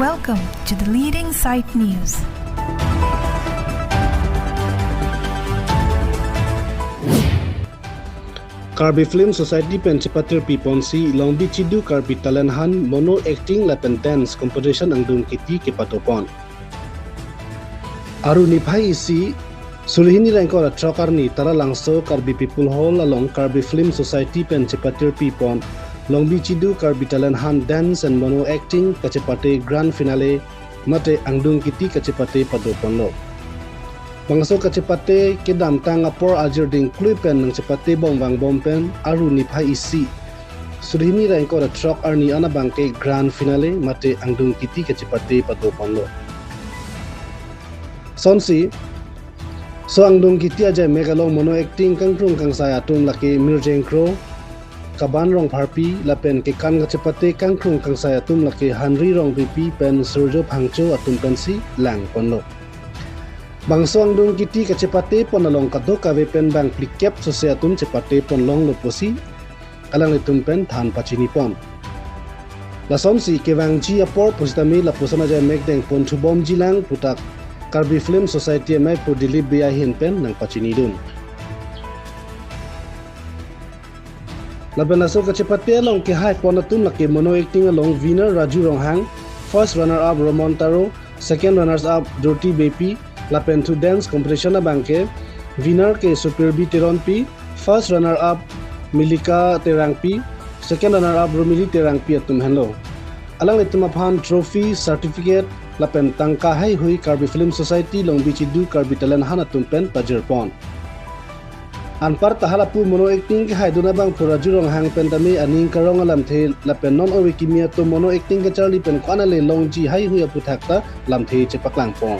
Welcome to the Leading Site News. Karbi Film Society pen cepatir piponsi long bichidu Karbi talent han mono acting la pen dance competition ang dun kiti kipatopon. Aru niphai isi sulhini rangko la trokar ni tara langso Karbi People Hall along Karbi Film Society pen cepatir pipon long bichidu Karbi talent han dance and mono acting kacepate grand finale mate ang dun kiti kacepate padopon lo. Bangso kacepate kedam tang apor ajer ding kluipen ng cepate bombang bompen aru niphai isi surhini rangko da truck arni ana bangke grand finale mate angdung kiti kacepate padopon lo. Sonsi so angdung kiti aja megalong mono acting kangkrung kang saya tum laki mirjeng kro kaban rong parpi lapen ke kan kacepate kangkrung kang saya tum laki hanri rong pipi pen surjo phangcho atum pensi lang ponlo. Bangso ang dung kiti kacepate ponalong kato kawe pen bang plikep sosiatum cepate ponlong loposi alang litum pen than pachini pon. Lasom si kewang ji apor positami laposana jay megdeng pon chubom jilang putak Karbi Film Society may po dilib biyahin pen ng pachini dun. Laban naso kacepate along ke hai ponatum laki mono acting along winner Raju Ronghang, first runner up Ramon Taro, second runners up Jyoti Bepi, lapen to dance competition na bangke winner ke Superbi Teronpi, first runner up Milika Terangpi, second runner up Romili Terangpi atum hello alang itum aphan trophy certificate lapen tangka hai hui Karbi Film Society long bichidu Karbi talent han atum pen pajerpon anpar tahalapu mono acting ke hai duna bang pura jurong hang pen tami aning karong alam the lapen non owe kimia to mono acting ke charli pen kwana le long ji hai hui apu thakta lam the chepaklang pon.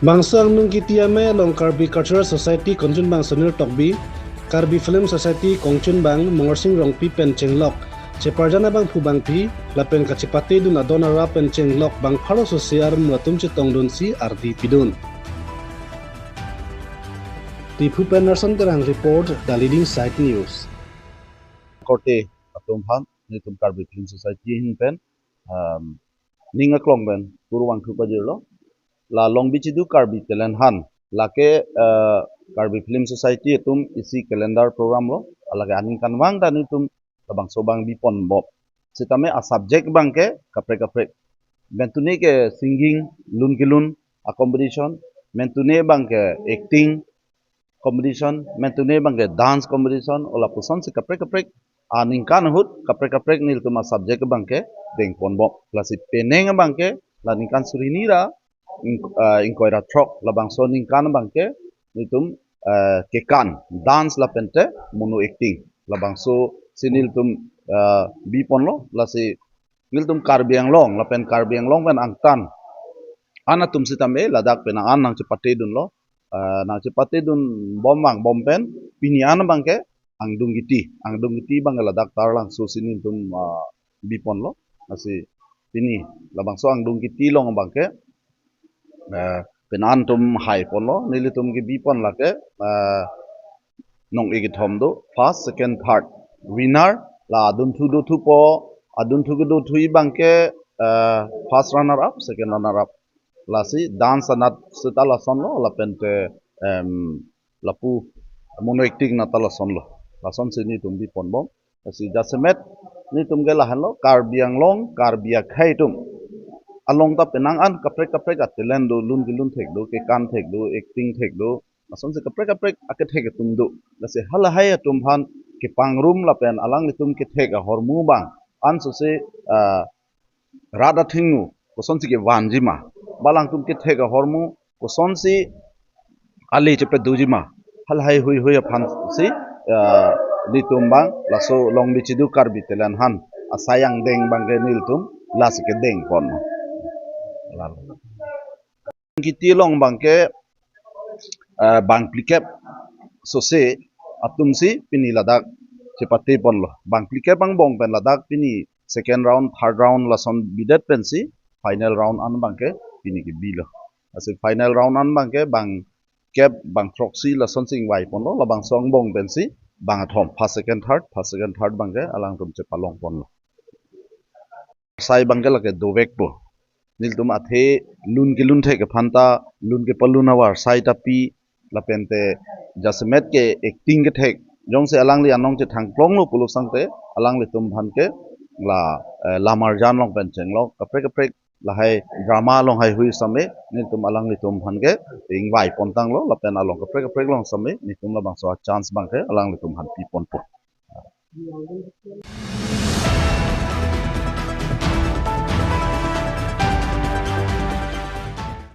Bangso ang nung kitiame long Karbi Cultural Society Kongchun Bang Sonir Tokbi, Karbi Film Society Kongchun Bang Mongorsing Rongpi pen Chenglok, Ceparjana bang Pubang Pi, lapen kacipate dun adona ra pen Chenglok bang pharo sosiar mulatum cetong dun si Ardi Pidun. Tipu pen Narson terang report The Leading Site News. Korte atum han nitum Karbi Film Society hin pen ninga klong ben puruwang thupajirlo la long bichidu Karbi talent han lake Karbi Film Society tum isi calendar program lo alage aning kanwang dani tum tabang sobang bipon bob sitame a subject bangke kapre mentune ke singing lun kilun a competition mentune bangke acting competition mentune bangke dance competition ola puson se kapre aning kan hut kapre nil tum a subject bangke deng pon bob klasi peneng bangke la ningkan surinira inkoira trok labang soning kan bangke nitum kekan dance la pente mono acting labang so sinil tum bipon lo lasi nil tum Karbi Anglong la pen Karbi Anglong pen angtan anatum sitame ladak pen an nang cepate dun lo nang cepate dun bompen pinian bangke angdung giti bang ladak tar lang so sinil tum bipon lo lasi pini labang so angdung giti long bangke penan tum hai polo nilitum ki bipon lake nong igithom do first second third winner la adun thu po adun thu do thui bangke first runner up second runner up lasi dance anat setala son lo la pente lapu mono acting na tala son lo la son sini tum bipon bom lasi jasemet ni tum ge lahan lo Karbi Anglong Karbi Akhai tum along ta penang an kapre ka talent do lun thek do ke kan thek do acting thek do ason se kapre ake thek tum do la se hala hai tum han ke pangrum la pen alang tum ke thek a hormu bang an so se rada thingu koson se ke wanjima balang tum ke thek a hormu koson se ali che pe dujima hal hai hui phan se di tum bang la so long bichidu Karbi talent han asayang deng bang ke nil tum la se ke deng pon kiti long bangke bang plikep sose atum si pini ladak cepate pon lo bang plikep bang bong pen ladak pini second round third round lason bidat pen si final round an bangke pini ke bilo ase final round an bangke bang kep bang proxy lason sing wai pon lo la bang song bong pen si bang athom first second third bangke alang tum cepalong pon lo sai bang ke la ke dovek po nil tum athe lun the ke phanta lun ke palun awar sai ta pi la pente jasmet ke acting ke thek jong se alang li anong che thang plong lo pulu sang te alang li tum phan ke la lamar jan long pen cheng lo kapre la hai drama long hai hui same nil tum alang li tum phan ke ing vai pon tang lo la pen along kapre long same ni tum la bang so chance bang ke alang li tum han pi pon po